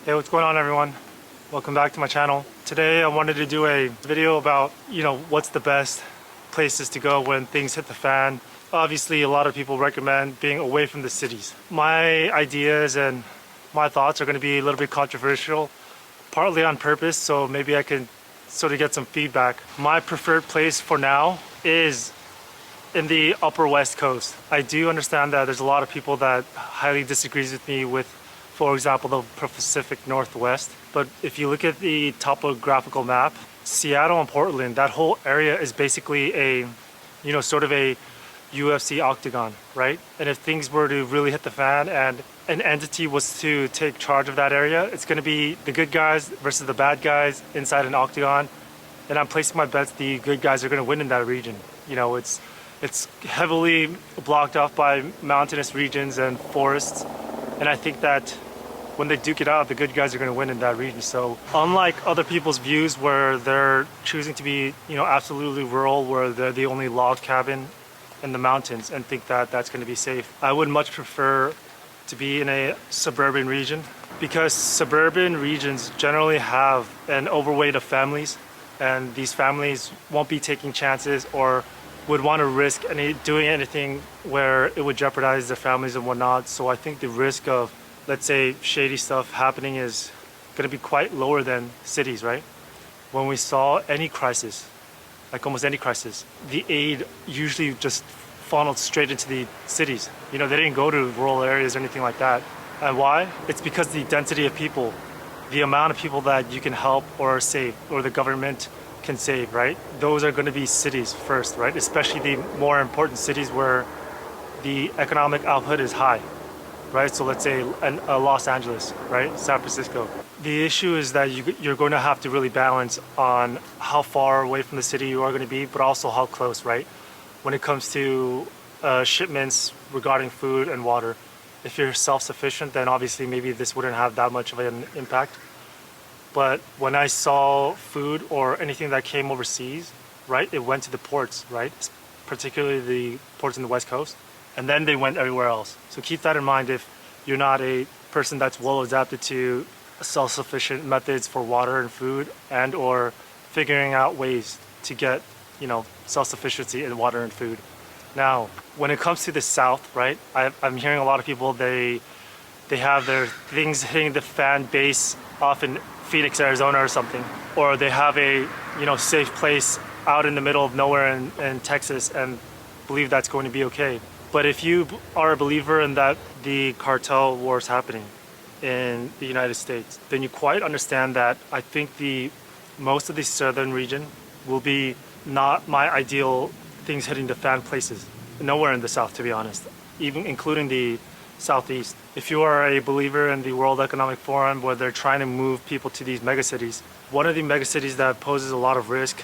Hey, what's going on everyone? Welcome back to my channel. Today I wanted to do a video about, what's the best places to go when things hit the fan. Obviously, a lot of people recommend being away from the cities. My ideas and my thoughts are going to be a little bit controversial, partly on purpose, so maybe I can sort of get some feedback. My preferred place for now is in the upper west coast. I do understand that there's a lot of people that highly disagrees with me with, for example, the Pacific Northwest. But if you look at the topographical map, Seattle and Portland, that whole area is basically a, sort of a UFC octagon, right? And if things were to really hit the fan and an entity was to take charge of that area, it's going to be the good guys versus the bad guys inside an octagon. And I'm placing my bets the good guys are going to win in that region. It's heavily blocked off by mountainous regions and forests. And I think that when they duke it out, the good guys are going to win in that region. So unlike other people's views where they're choosing to be, absolutely rural, where they're the only log cabin in the mountains and think that that's going to be safe, I would much prefer to be in a suburban region, because suburban regions generally have an overweight of families, and these families won't be taking chances or would want to risk doing anything where it would jeopardize their families and whatnot. So I think the risk of, let's say, shady stuff happening is going to be quite lower than cities, right? When we saw any crisis, like almost any crisis, the aid usually just funneled straight into the cities. They didn't go to rural areas or anything like that. And why? It's because the density of people, the amount of people that you can help or save, or the government can save, right? Those are going to be cities first, right? Especially the more important cities where the economic output is high, right? So let's say Los Angeles, right? San Francisco. The issue is that you're going to have to really balance on how far away from the city you are going to be, but also how close, right? When it comes to shipments regarding food and water. If you're self-sufficient, then obviously maybe this wouldn't have that much of an impact. But when I saw food or anything that came overseas, right, it went to the ports, right? Particularly the ports in the West Coast. And then they went everywhere else. So keep that in mind if you're not a person that's well adapted to self-sufficient methods for water and food, and or figuring out ways to get, self-sufficiency in water and food. Now, when it comes to the South, right, I'm hearing a lot of people, they have their things hitting the fan base off in Phoenix, Arizona or something, or they have a safe place out in the middle of nowhere in Texas and believe that's going to be okay. But if you are a believer in that the cartel war is happening in the United States, then you quite understand that I think most of the southern region will be not my ideal things hitting the fan places. Nowhere in the South, to be honest, even including the Southeast. If you are a believer in the World Economic Forum, where they're trying to move people to these megacities, one of the megacities that poses a lot of risk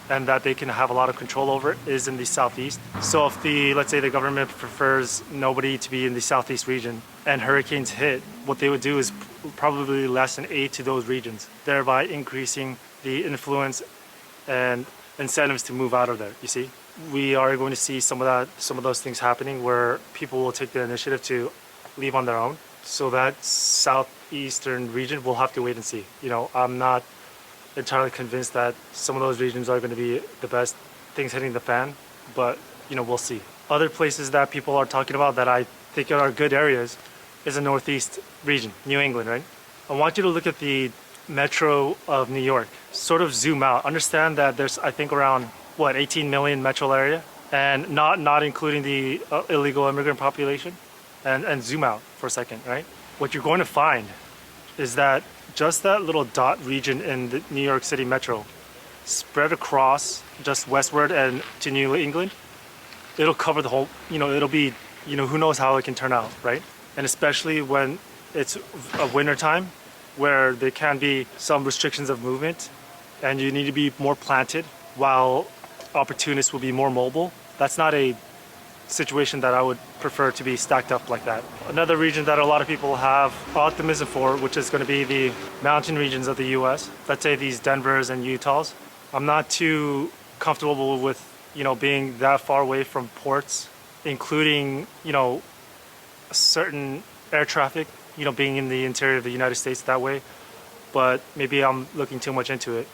and that they can have a lot of control over is in the Southeast. So if let's say the government prefers nobody to be in the Southeast region and hurricanes hit, what they would do is probably lessen aid to those regions, thereby increasing the influence and incentives to move out of there, you see? We are going to see some of those things happening where people will take the initiative to leave on their own. So that southeastern region, we'll have to wait and see. I'm not entirely convinced that some of those regions are going to be the best things hitting the fan, but we'll see. Other places that people are talking about that I think are good areas is the Northeast region, New England, right? I want you to look at the metro of New York. Sort of zoom out. Understand that there's, I think, around 18 million metro area, and not including the illegal immigrant population, and zoom out for a second, right? What you're going to find is that just that little dot region in the New York City metro, spread across just westward and to New England, it'll cover the whole, it'll be, who knows how it can turn out, right? And especially when it's a winter time, where there can be some restrictions of movement and you need to be more planted while opportunists will be more mobile. That's not a situation that I would prefer to be stacked up like that. Another region that a lot of people have optimism for, which is going to be the mountain regions of the US. Let's say these Denvers and Utahs. I'm not too comfortable with, being that far away from ports, including, certain air traffic being in the interior of the United States that way, but maybe I'm looking too much into it.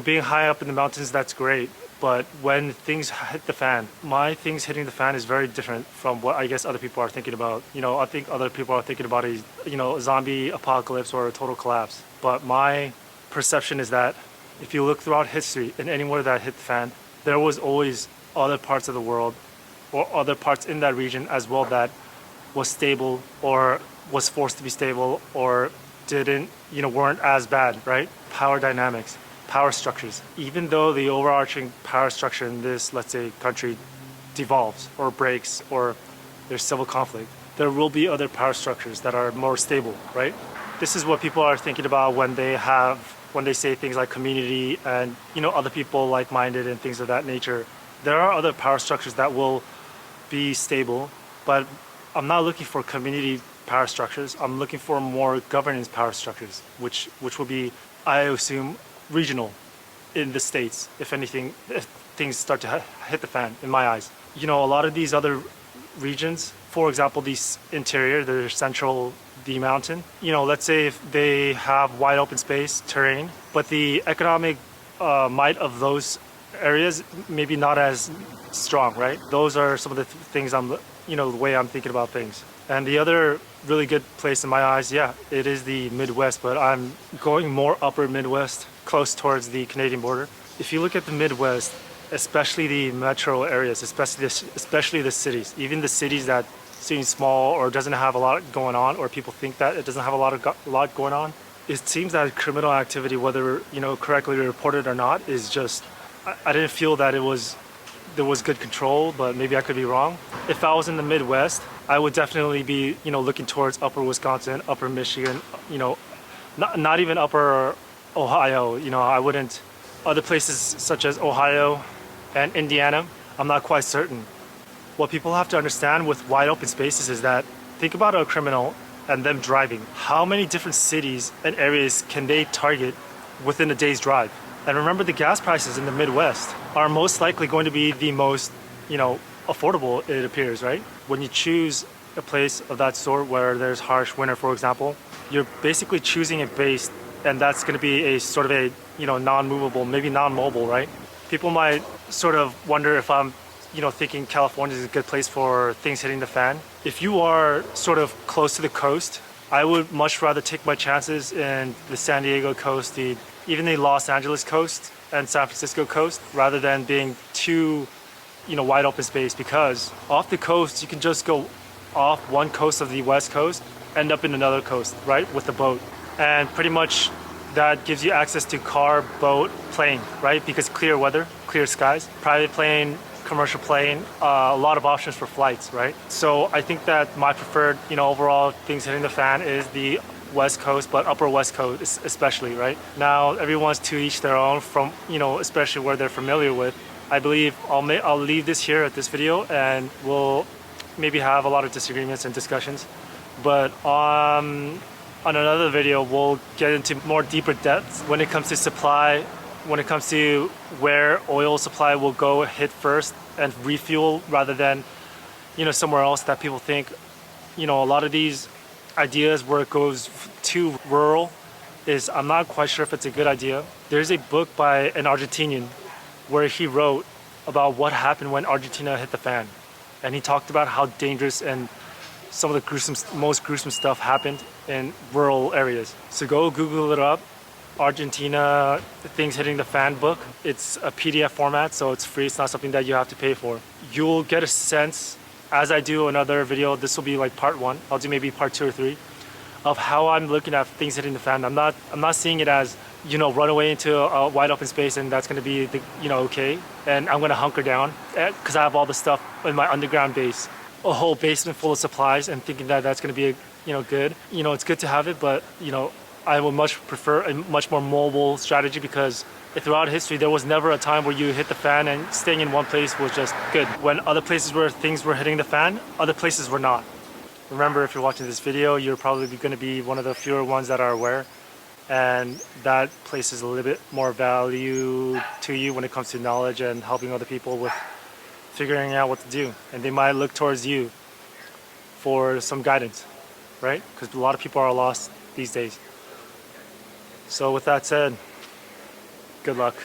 Being high up in the mountains, that's great, but when things hit the fan, my things hitting the fan is very different from what I guess other people are thinking about. I think other people are thinking about a zombie apocalypse or a total collapse. But my perception is that if you look throughout history and anywhere that hit the fan, there was always other parts of the world or other parts in that region as well that was stable or was forced to be stable or weren't as bad, right? Power dynamics, power structures. Even though the overarching power structure in this, let's say, country devolves or breaks or there's civil conflict, there will be other power structures that are more stable, right? This is what people are thinking about when they say things like community and, other people like-minded and things of that nature. There are other power structures that will be stable, but I'm not looking for community power structures. I'm looking for more governance power structures, which will be, I assume, regional in the States, if things start to hit the fan, in my eyes. A lot of these other regions, for example, the interior, the central, the mountain, let's say if they have wide open space, terrain, but the economic might of those areas maybe not as strong, right? Those are some of the things the way I'm thinking about things. And the other really good place in my eyes, yeah, it is the Midwest, but I'm going more upper Midwest, close towards the Canadian border. If you look at the Midwest, especially the metro areas, especially the cities, even the cities that seem small or doesn't have a lot going on, or people think that it doesn't have a lot going on, it seems that criminal activity, whether correctly reported or not, is just, I didn't feel that there was good control, but maybe I could be wrong. If I was in the Midwest, I would definitely be looking towards upper Wisconsin, upper Michigan, not even upper Ohio. I wouldn't. Other places such as Ohio and Indiana, I'm not quite certain. What people have to understand with wide open spaces is that, think about a criminal and them driving. How many different cities and areas can they target within a day's drive? And remember, the gas prices in the Midwest are most likely going to be the most, affordable, it appears, right? When you choose a place of that sort where there's harsh winter, for example, you're basically choosing a base, and that's going to be a sort of a, non-movable, maybe non-mobile, right? People might sort of wonder if I'm, thinking California is a good place for things hitting the fan. If you are sort of close to the coast, I would much rather take my chances in the San Diego coast, even the Los Angeles coast and San Francisco coast, rather than being too, wide open space, because off the coast, you can just go off one coast of the West Coast, end up in another coast, right, with the boat. And pretty much that gives you access to car, boat, plane, right? Because clear weather, clear skies, private plane, commercial plane, a lot of options for flights, right? So I think that my preferred, overall things hitting the fan is the West Coast, but upper West Coast especially, right? Now, everyone's to each their own from, especially where they're familiar with. I believe I'll leave this here at this video, and we'll maybe have a lot of disagreements and discussions. But on another video, we'll get into more deeper depths when it comes to supply, when it comes to where oil supply will go hit first and refuel rather than, somewhere else that people think, a lot of these ideas where it goes too rural I'm not quite sure if it's a good idea. There's a book by an Argentinian where he wrote about what happened when Argentina hit the fan. And he talked about how dangerous and some of the most gruesome stuff happened in rural areas. So go Google it up. Argentina Things Hitting the Fan book. It's a PDF format, so it's free. It's not something that you have to pay for. You'll get a sense, as I do another video, this will be like part 1. I'll do maybe part 2 or 3 of how I'm looking at things hitting the fan. I'm not seeing it as, run away into a wide open space and that's going to be okay, and I'm going to hunker down because I have all the stuff in my underground base, a whole basement full of supplies, and thinking that that's going to be good. It's good to have it, but I would much prefer a much more mobile strategy, because throughout history there was never a time where you hit the fan and staying in one place was just good. When other places where things were hitting the fan, other places were not. Remember, if you're watching this video, you're probably going to be one of the fewer ones that are aware, and that places a little bit more value to you when it comes to knowledge and helping other people with figuring out what to do, and they might look towards you for some guidance. right? Because a lot of people are lost these days. So with that said, good luck.